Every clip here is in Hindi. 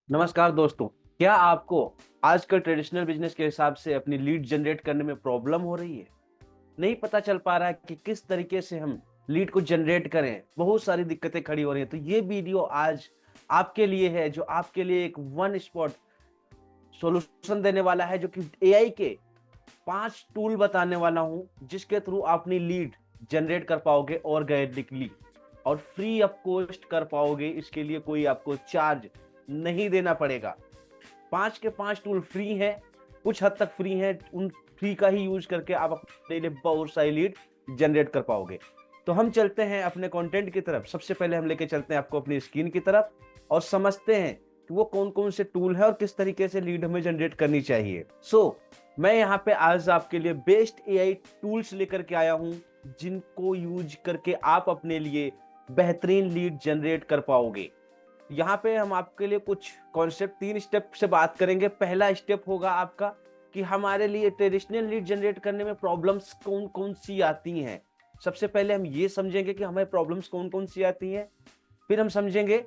नमस्कार दोस्तों। क्या आपको आजकल ट्रेडिशनल बिजनेस के हिसाब से अपनी लीड जनरेट करने में प्रॉब्लम हो रही है? नहीं पता चल पा रहा है कि किस तरीके से हम लीड को जनरेट करें? बहुत सारी दिक्कतें खड़ी हो रही हैं। तो ये वीडियो आज आपके लिए है, जो आपके लिए एक वन स्पॉट सॉल्यूशन देने वाला है, जो कि एआई के 5 टूल बताने वाला हूं, जिसके थ्रू आप अपनी लीड जनरेट कर पाओगे ऑर्गेनिकली और फ्री ऑफ कॉस्ट कर पाओगे। इसके लिए कोई आपको चार्ज नहीं देना पड़ेगा। 5 के 5 टूल फ्री हैं, कुछ हद तक फ्री हैं। उन फ्री का ही यूज करके आप अपने लिए बहुत सारी लीड जनरेट कर पाओगे। तो हम चलते हैं अपने कंटेंट की तरफ। सबसे पहले हम लेके चलते हैं आपको अपनी स्क्रीन की तरफ और समझते हैं कि वो कौन कौन से टूल है और किस तरीके से लीड हमें जनरेट करनी चाहिए। मैं यहाँ पे आज आपके लिए बेस्ट एआई टूल्स लेकर के आया हूँ, जिनको यूज करके आप अपने लिए बेहतरीन लीड जनरेट कर पाओगे। यहाँ पे हम आपके लिए कुछ कॉन्सेप्ट 3 स्टेप से बात करेंगे। पहला स्टेप होगा आपका कि हमारे लिए ट्रेडिशनल लीड जनरेट करने में प्रॉब्लम्स कौन कौन सी आती हैं। सबसे पहले हम ये समझेंगे कि हमें प्रॉब्लम्स कौन कौन सी आती हैं। फिर हम समझेंगे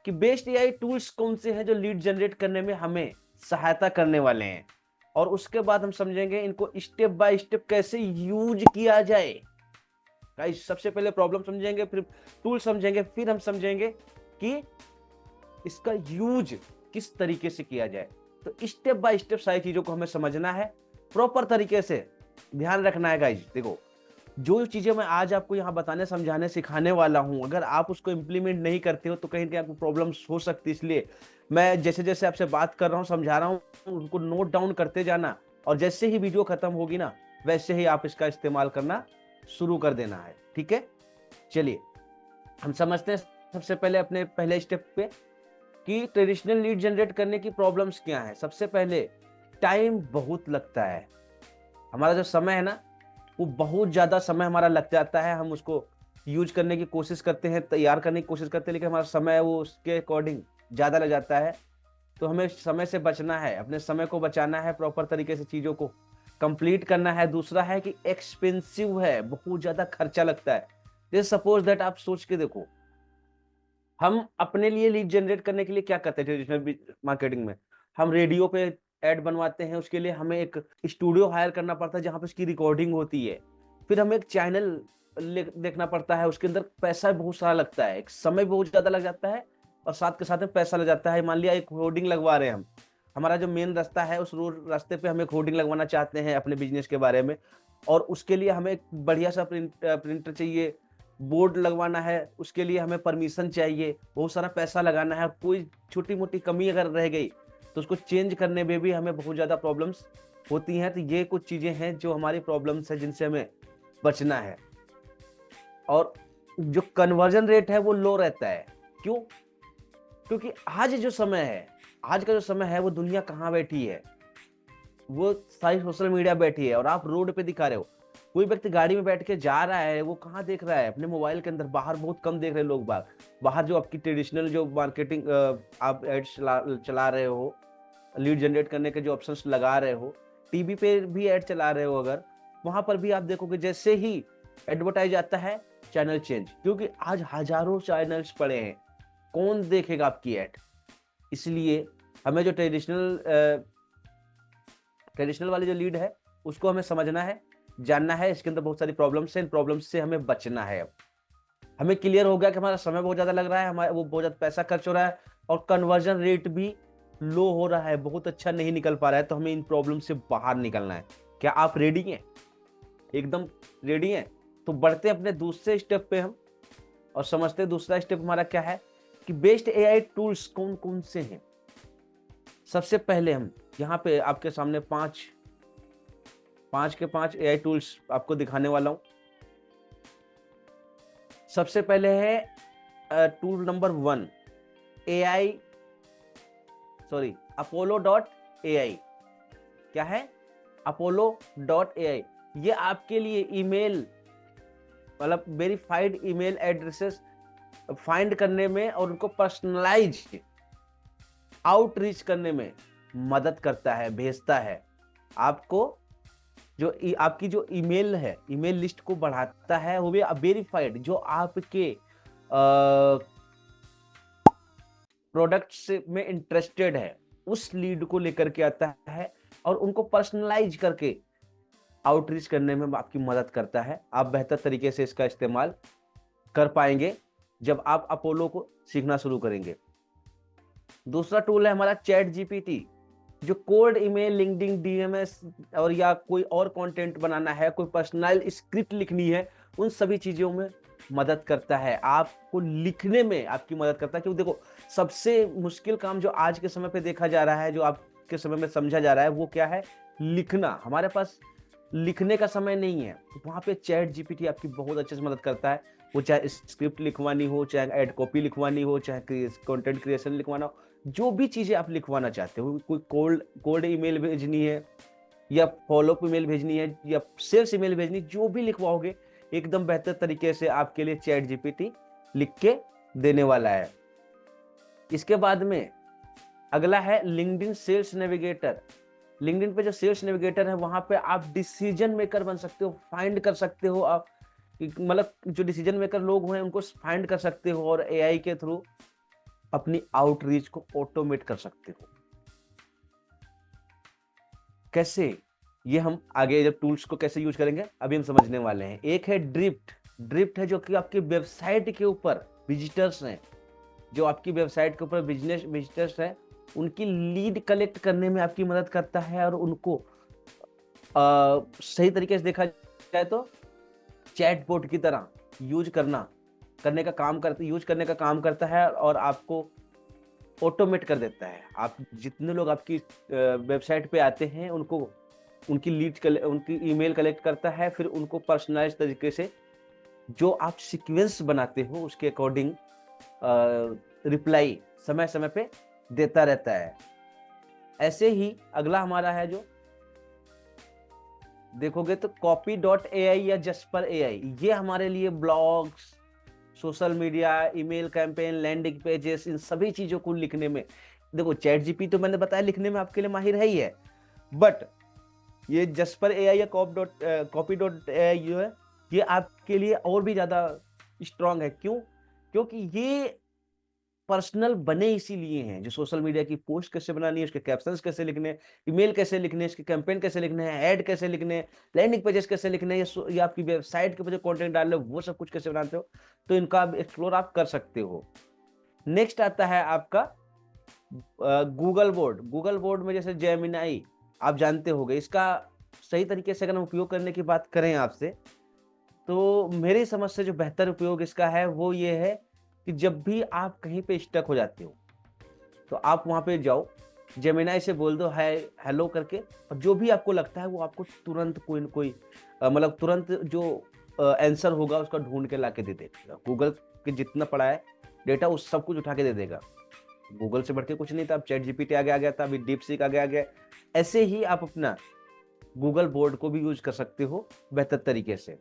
कि बेस्ट एआई टूल्स कौन से हैं जो लीड जनरेट करने में हमें सहायता करने वाले हैं। और उसके बाद हम समझेंगे इनको स्टेप बाय स्टेप कैसे यूज किया जाए। गाइस, सबसे पहले प्रॉब्लम समझेंगे, फिर टूल समझेंगे, फिर हम समझेंगे कि इसका यूज किस तरीके से किया जाए। तो स्टेप बाय स्टेप सारी चीजों को हमें समझना है, प्रॉपर तरीके से ध्यान रखना है। गाइस देखो, जो चीजें मैं आज आपको यहाँ बताने, समझाने, सिखाने वाला हूँ, अगर आप उसको इम्प्लीमेंट नहीं करते हो तो कहीं ना कहीं आपको प्रॉब्लम्स हो सकती है। इसलिए मैं जैसे जैसे आपसे बात कर रहा हूँ, समझा रहा हूँ, उनको नोट डाउन करते जाना और जैसे ही वीडियो खत्म होगी ना, वैसे ही आप इसका इस्तेमाल करना शुरू कर देना है। ठीक है, चलिए हम समझते हैं सबसे पहले अपने पहले स्टेप पे कि ट्रेडिशनल लीड जनरेट करने की प्रॉब्लम्स क्या है। सबसे पहले टाइम बहुत लगता है। हमारा जो समय है ना, वो बहुत ज्यादा समय हमारा लग जाता है। हम उसको यूज करने की कोशिश करते हैं, तैयार करने की कोशिश करते हैं, लेकिन हमारा समय वो उसके अकॉर्डिंग ज्यादा लग जाता है। तो हमें समय से बचना है, अपने समय को बचाना है, प्रॉपर तरीके से चीजों को कंप्लीट करना है। दूसरा है कि एक्सपेंसिव है, बहुत ज्यादा खर्चा लगता है। जैसे सपोज दैट आप सोच के देखो, हम अपने लिए लीड जनरेट करने के लिए क्या करते हैं ट्रेडिशनल मार्केटिंग में? हम रेडियो पे एड बनवाते हैं, उसके लिए हमें एक स्टूडियो हायर करना पड़ता है जहां पे उसकी रिकॉर्डिंग होती है। फिर हमें एक चैनल देखना पड़ता है, उसके अंदर पैसा बहुत सारा लगता है, एक समय बहुत ज्यादा लग जाता है और साथ के साथ में पैसा लग जाता है। मान लिया एक होर्डिंग लगवा रहे हैं हम, हमारा जो मेन रास्ता है उस रोड रास्ते पे हम एक होर्डिंग लगवाना चाहते हैं अपने बिजनेस के बारे में, और उसके लिए हमें एक बढ़िया सा प्रिंटर चाहिए, बोर्ड लगवाना है, उसके लिए हमें परमिशन चाहिए, बहुत सारा पैसा लगाना है। कोई छोटी मोटी कमी अगर रह गई तो उसको चेंज करने में भी हमें बहुत ज्यादा प्रॉब्लम्स होती हैं। तो ये कुछ चीजें हैं जो हमारी प्रॉब्लम्स है, जिनसे हमें बचना है। और जो कन्वर्जन रेट है वो लो रहता है। क्यों? क्योंकि आज जो समय है, आज का जो समय है, वो दुनिया कहाँ बैठी है? वो सारी सोशल मीडिया बैठी है और आप रोड पे दिखा रहे हो। कोई व्यक्ति गाड़ी में बैठ के जा रहा है, वो कहाँ देख रहा है? अपने मोबाइल के अंदर। बाहर बहुत कम देख रहे हैं लोग बाहर। बाहर जो आपकी ट्रेडिशनल जो मार्केटिंग आप एड्स चला रहे हो, लीड जनरेट करने के जो ऑप्शंस लगा रहे हो, टीवी पे भी एड चला रहे हो, अगर वहां पर भी आप देखोगे जैसे ही एडवर्टाइज आता है, चैनल चेंज। क्योंकि आज हजारों चैनल्स पड़े हैं, कौन देखेगा आपकी एड? इसलिए हमें जो ट्रेडिशनल वाली जो लीड है, उसको हमें समझना है, जानना है। इसके अंदर बहुत सारी प्रॉब्लम्स हैं, इन प्रॉब्लम्स से हमें बचना है। अब हमें क्लियर हो गया कि हमारा समय बहुत ज्यादा लग रहा है, हमारा वो बहुत ज्यादा पैसा खर्च हो रहा है और कन्वर्जन रेट भी लो हो रहा है, बहुत अच्छा नहीं निकल पा रहा है। तो हमें इन प्रॉब्लम से बाहर निकलना है। क्या आप रेडी हैं? एकदम रेडी हैं? तो बढ़ते हैं अपने दूसरे स्टेप पे हम और समझते हैं दूसरा स्टेप हमारा क्या है कि बेस्ट एआई टूल्स कौन कौन से हैं। सबसे पहले हम यहाँ पे आपके सामने पांच के पांच एआई टूल्स आपको दिखाने वाला हूं। सबसे पहले है tool number 1, AI sorry Apollo.ai। क्या है? Apollo.ai। ये आपके लिए ईमेल, मतलब वेरीफाइड ईमेल एड्रेसेस फाइंड करने में और उनको पर्सनलाइज आउटरीच करने में मदद करता है, भेजता है आपको। जो आपकी जो ईमेल है, ईमेल लिस्ट को बढ़ाता है, वो भी वेरीफाइड, जो आपके प्रोडक्ट्स में इंटरेस्टेड है, उस लीड को लेकर के आता है और उनको पर्सनलाइज करके आउटरीच करने में आपकी मदद करता है। आप बेहतर तरीके से इसका इस्तेमाल कर पाएंगे जब आप अपोलो को सीखना शुरू करेंगे। दूसरा टूल है हमारा चैट जीपीटी, जो कोल्ड ईमेल, लिंक्डइन, डीएमएस और या कोई और कंटेंट बनाना है, कोई पर्सनल स्क्रिप्ट लिखनी है, उन सभी चीजों में मदद करता है। आपको लिखने में आपकी मदद करता है, क्योंकि देखो सबसे मुश्किल काम जो आज के समय पे देखा जा रहा है, जो आपके समय में समझा जा रहा है, वो क्या है? लिखना। हमारे पास लिखने का समय नहीं है, वहां पे चैट जीपीटी आपकी बहुत अच्छे से मदद करता है। वो चाहे स्क्रिप्ट लिखवानी हो, चाहे एड कॉपी लिखवानी हो, चाहे कंटेंट क्रिएशन लिखवाना हो, जो भी चीजें आप लिखवाना चाहते हो, कोई कोल्ड ईमेल भेजनी है या फॉलोअप ईमेल भेजनी है या सेल्स ईमेल भेजनी, जो भी लिखवाओगे एकदम बेहतर तरीके से आपके लिए चैट जीपीटी लिख के देने वाला है। इसके बाद में अगला है लिंक्डइन सेल्स नेविगेटर। लिंक्डइन पे जो सेल्स नेविगेटर है, वहां पे आप डिसीजन मेकर बन सकते हो, फाइंड कर सकते हो, आप मतलब जो डिसीजन मेकर लोग हैं उनको फाइंड कर सकते हो और एआई के थ्रू अपनी आउटरीच को ऑटोमेट कर सकते हो। कैसे? ये हम आगे जब टूल्स को कैसे यूज करेंगे अभी हम समझने वाले हैं। एक है ड्रिफ्ट। ड्रिफ्ट है जो कि आपकी वेबसाइट के ऊपर विजिटर्स हैं, जो आपकी वेबसाइट के ऊपर बिजनेस विजिटर्स हैं, उनकी लीड कलेक्ट करने में आपकी मदद करता है और उनको सही तरीके से देखा जाए तो चैटबॉट की तरह यूज करने का काम करता है और आपको ऑटोमेट कर देता है। आप जितने लोग आपकी वेबसाइट पे आते हैं उनको उनकी ईमेल कलेक्ट करता है, फिर उनको पर्सनलाइज तरीके से जो आप सीक्वेंस बनाते हो उसके अकॉर्डिंग रिप्लाई समय समय पे देता रहता है। ऐसे ही अगला हमारा है, जो देखोगे तो copy.ai या जस्पर एआई, ये हमारे लिए blogs, social media, email campaign, landing pages, इन सभी चीजों को लिखने में, देखो चैट जीपी तो मैंने बताया लिखने में आपके लिए माहिर है ही है, बट ये जस्पर एआई या copy.ai जो है, ये आपके लिए और भी ज्यादा स्ट्रांग है। क्यों? क्योंकि ये पर्सनल बने इसीलिए हैं, जो सोशल मीडिया की पोस्ट कैसे बनानी है, उसके कैप्शंस कैसे लिखने, ईमेल कैसे लिखने, इसके कैंपेन कैसे लिखने हैं, ऐड कैसे लिखने हैं, लैंडिंग पेजेस कैसे लिखने हैं, या आपकी वेबसाइट के ऊपर जो कंटेंट डाल रहे हो वो सब कुछ कैसे बनाते हो, तो इनका एक्सप्लोर आप कर सकते हो। नेक्स्ट आता है आपका गूगल बोर्ड। गूगल बोर्ड में जैसे जेमिनाई आप जानते होंगे, इसका सही तरीके से अगर हम उपयोग करने की बात करें आपसे, तो मेरी समझ से जो बेहतर उपयोग इसका है वो ये है कि जब भी आप कहीं पे स्टक हो जाते हो तो आप वहां पे जाओ, जेमिनाई से बोल दो हाय हेलो करके, और जो भी आपको लगता है वो आपको तुरंत कोई न कोई मतलब तुरंत जो आंसर होगा उसका ढूंढ के ला के दे देगा। गूगल के जितना पड़ा है डेटा उस सब कुछ उठा के दे देगा। गूगल से बढ़ के कुछ नहीं था, अब चैट जीपीटी आगे आ गया था, अभी डीप सीक आगे आ गया। ऐसे ही आप अपना गूगल बोर्ड को भी यूज कर सकते हो बेहतर तरीके से।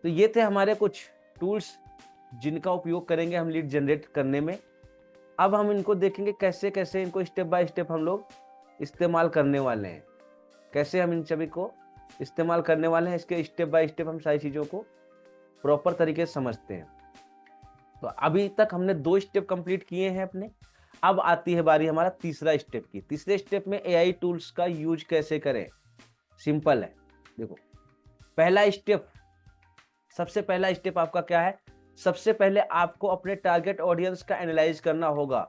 तो ये थे हमारे कुछ टूल्स जिनका उपयोग करेंगे हम लीड जनरेट करने में। अब हम इनको देखेंगे कैसे कैसे इनको स्टेप बाय स्टेप हम लोग इस्तेमाल करने वाले हैं, कैसे हम इन सभी को इस्तेमाल करने वाले हैं, इसके स्टेप बाय स्टेप हम सारी चीज़ों को प्रॉपर तरीके से समझते हैं। तो अभी तक हमने 2 स्टेप कंप्लीट किए हैं अपने। अब आती है बारी हमारा तीसरा स्टेप की। तीसरे स्टेप में एआई टूल्स का यूज कैसे करें। सिंपल है, देखो सबसे पहला स्टेप आपका क्या है? सबसे पहले आपको अपने टारगेट ऑडियंस का एनालाइज करना होगा।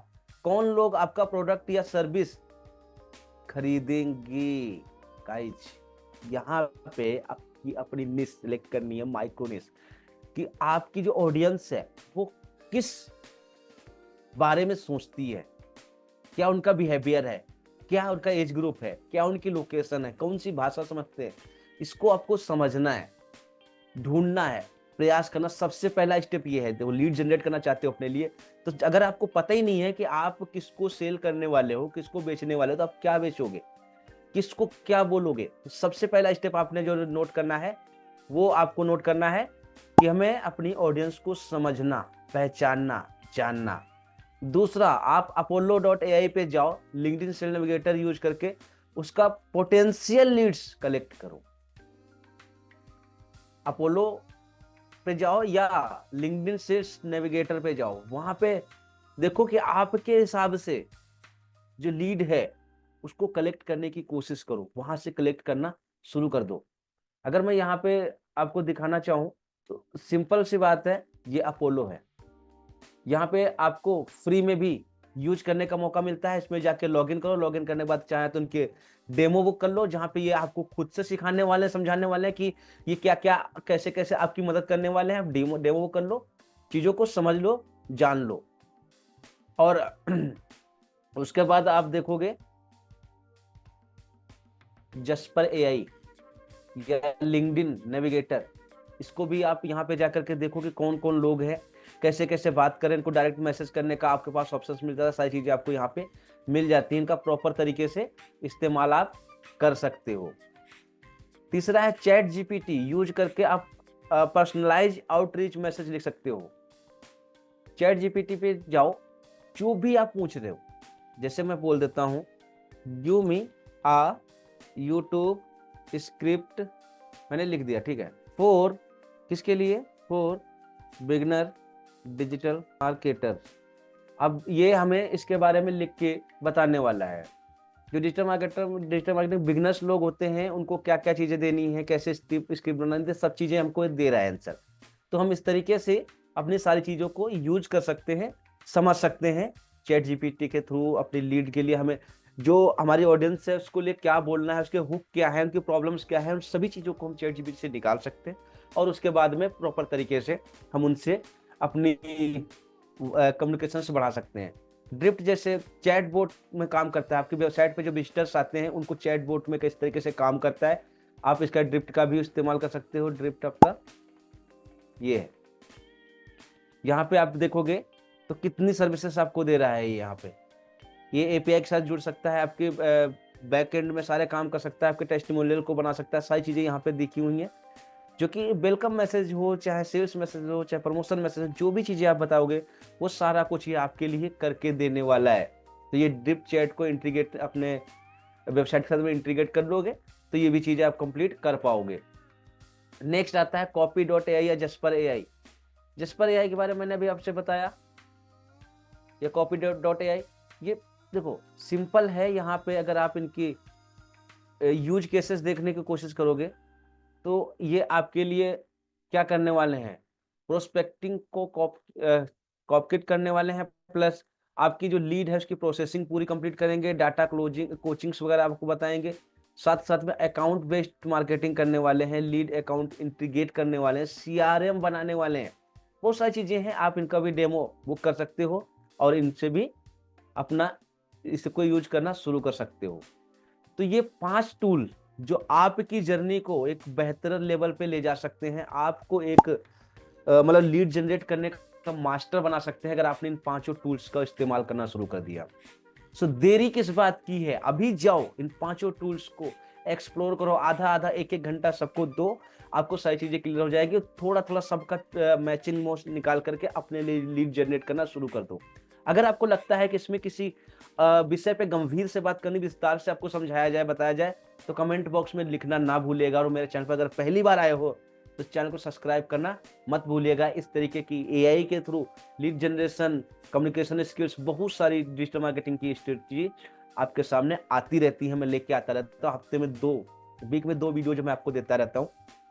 कौन लोग आपका प्रोडक्ट या सर्विस खरीदेंगे। गाइज यहाँ पे आपकी अपनी निश सिलेक्ट करनी है, माइक्रो निश, कि आपकी जो ऑडियंस है वो किस बारे में सोचती है, क्या उनका बिहेवियर है, क्या उनका एज ग्रुप है, क्या उनकी लोकेशन है, कौन सी भाषा समझते हैं, इसको आपको समझना है, ढूंढना है, प्रयास करना। सबसे पहला स्टेप ये है। देखो लीड जनरेट करना चाहते हो अपने लिए, तो अगर आपको पता ही नहीं है कि आप किसको सेल करने वाले हो, किसको बेचने वाले हो, तो आप क्या बेचोगे, किसको क्या बोलोगे। तो सबसे पहला स्टेप आपने जो नोट करना है वो आपको नोट करना है कि हमें अपनी ऑडियंस को समझना, पहचानना, जानना। दूसरा, आप apollo.ai पे जाओ, लिंक्डइन सेल नेविगेटर यूज करके उसका पोटेंशियल लीड्स कलेक्ट करो। अपोलो पे जाओ या लिंक्डइन सेल्स नेविगेटर पे जाओ, वहां पे देखो कि आपके हिसाब से जो लीड है उसको कलेक्ट करने की कोशिश करो, वहां से कलेक्ट करना शुरू कर दो। अगर मैं यहाँ पे आपको दिखाना चाहूँ तो सिंपल सी बात है, ये अपोलो है। यहाँ पे आपको फ्री में भी यूज करने का मौका मिलता है। इसमें जाके लॉगिन करो, लॉगिन करने के बाद चाहे तो उनके डेमो बुक कर लो, जहाँ पे ये आपको खुद से सिखाने वाले हैं, समझाने वाले हैं कि ये क्या क्या कैसे कैसे आपकी मदद करने वाले हैं। आप डेमो डेमो बुक कर लो, चीजों को समझ लो, जान लो। और उसके बाद आप देखोगे जस्पर एआई या लिंक्डइन नेविगेटर, इसको भी आप यहाँ पे जाकर के देखो कि कौन कौन लोग हैं, कैसे कैसे बात करें, इनको डायरेक्ट मैसेज करने का आपके पास ऑप्शंस मिल जाता है। सारी चीजें आपको यहाँ पे मिल जाती हैं, इनका प्रॉपर तरीके से इस्तेमाल आप कर सकते हो। तीसरा है चैट जीपीटी, यूज करके आप पर्सनलाइज आउटरीच मैसेज लिख सकते हो। चैट जीपीटी पे जाओ, जो भी आप पूछ रहे हो, जैसे मैं बोल देता हूँ गिव मी आ यूट्यूब स्क्रिप्ट, मैंने लिख दिया, ठीक है, फॉर किसके लिए, फॉर बिगनर डिजिटल मार्केटर। अब ये हमें इसके बारे में लिख के बताने वाला है। जो डिजिटल मार्केटिंग बिगनर्स लोग होते हैं, उनको क्या क्या चीजें देनी है, कैसे स्क्रिप्ट बनानी है, सब चीजें हमको दे रहा है आंसर। तो हम इस तरीके से अपनी सारी चीजों को यूज कर सकते हैं, समझ सकते हैं चैट जीपीटी के थ्रू। अपनी लीड के लिए हमें जो हमारी ऑडियंस है उसको लिए क्या बोलना है, उसके हुक क्या है, उनकी प्रॉब्लम्स क्या है, उन सभी चीजों को हम चैट जीपीटी से निकाल सकते हैं। और उसके बाद में प्रॉपर तरीके से हम उनसे अपनी कम्युनिकेशन से बढ़ा सकते हैं। ड्रिफ्ट जैसे चैट बोट में काम करता है, आपकी वेबसाइट पे जो विजिटर्स आते हैं उनको चैट बोट में किस तरीके से काम करता है, आप इसका ड्रिफ्ट का भी इस्तेमाल कर सकते हो। ड्रिफ्ट आपका ये है, यहाँ पे आप देखोगे तो कितनी सर्विसेज आपको दे रहा है। यहाँ पे ये एपीआई के साथ जुड़ सकता है, आपके बैक एंड में सारे काम कर सकता है, आपके टेस्टिमोनियल को बना सकता है। सारी चीजें यहाँ पे दिखी हुई हैं, जो कि वेलकम मैसेज हो, चाहे सेल्स मैसेज हो, चाहे प्रमोशन मैसेज हो, जो भी चीजें आप बताओगे वो सारा कुछ ये आपके लिए करके देने वाला है। तो ये ड्रिप चैट को इंटीग्रेट अपने वेबसाइट के साथ में इंटीग्रेट कर लोगे तो ये भी चीजें आप कंप्लीट कर पाओगे। नेक्स्ट आता है copy.ai या जस्पर एआई। जस्पर एआई के बारे में मैंने अभी आपसे बताया, या copy.ai, ये देखो सिंपल है। यहाँ पे अगर आप इनकी यूज केसेस देखने की कोशिश करोगे तो ये आपके लिए क्या करने वाले हैं, प्रोस्पेक्टिंग को कॉपकिट करने वाले हैं, प्लस आपकी जो लीड है उसकी प्रोसेसिंग पूरी कंप्लीट करेंगे, डाटा क्लोजिंग कोचिंग्स वगैरह आपको बताएंगे। साथ साथ में अकाउंट बेस्ड मार्केटिंग करने वाले हैं, लीड अकाउंट इंटीग्रेट करने वाले हैं, सीआरएम बनाने वाले हैं, बहुत सारी चीजें हैं। आप इनका भी डेमो बुक कर सकते हो और इनसे भी अपना इसको यूज करना शुरू कर सकते हो। तो ये 5 टूल जो आपकी जर्नी को एक बेहतर लेवल पे ले जा सकते हैं, आपको एक मतलब लीड जनरेट करने का मास्टर बना सकते हैं अगर आपने इन 5 टूल्स का इस्तेमाल करना शुरू कर दिया। सो देरी किस बात की है, अभी जाओ इन 5 टूल्स को एक्सप्लोर करो, आधा आधा एक एक घंटा सबको दो, आपको सारी चीजें क्लियर हो जाएगी। थोड़ा थोड़ा सबका मैचिंग मोस्ट निकाल करके अपने लिए लीड जनरेट करना शुरू कर दो। अगर आपको लगता है कि इसमें किसी विषय पे गंभीर से बात करनी, विस्तार से आपको समझाया जाए, बताया जाए, तो कमेंट बॉक्स में लिखना ना भूलिएगा। और मेरे चैनल पर अगर पहली बार आए हो तो चैनल को सब्सक्राइब करना मत भूलिएगा। इस तरीके की एआई के through lead generation, communication skills, बहुत सारी डिजिटल मार्केटिंग की स्ट्रेटजी आपके सामने आती रहती है, मैं लेके आता रहता हूँ। हफ्ते में 2 वीक में 2 वीडियो जो मैं आपको देता रहता हूँ।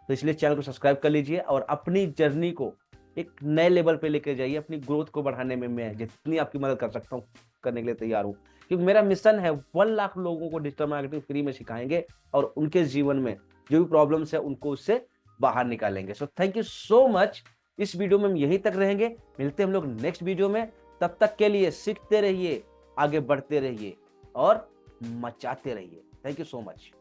तो इसलिए चैनल को सब्सक्राइब कर लीजिए और अपनी जर्नी को एक नए लेवल पे लेके जाइए। अपनी ग्रोथ को बढ़ाने में मैं जितनी आपकी मदद कर सकता हूँ करने के लिए तैयार हूँ, क्योंकि मेरा मिशन है 1 लाख लोगों को डिजिटल मार्केटिंग फ्री में सिखाएंगे और उनके जीवन में जो भी प्रॉब्लम्स है उनको उससे बाहर निकालेंगे। So thank you so much. इस वीडियो में हम यहीं तक रहेंगे, मिलते हैं हम लोग नेक्स्ट वीडियो में। तब तक के लिए सीखते रहिए, आगे बढ़ते रहिए और मचाते रहिए। Thank you so much.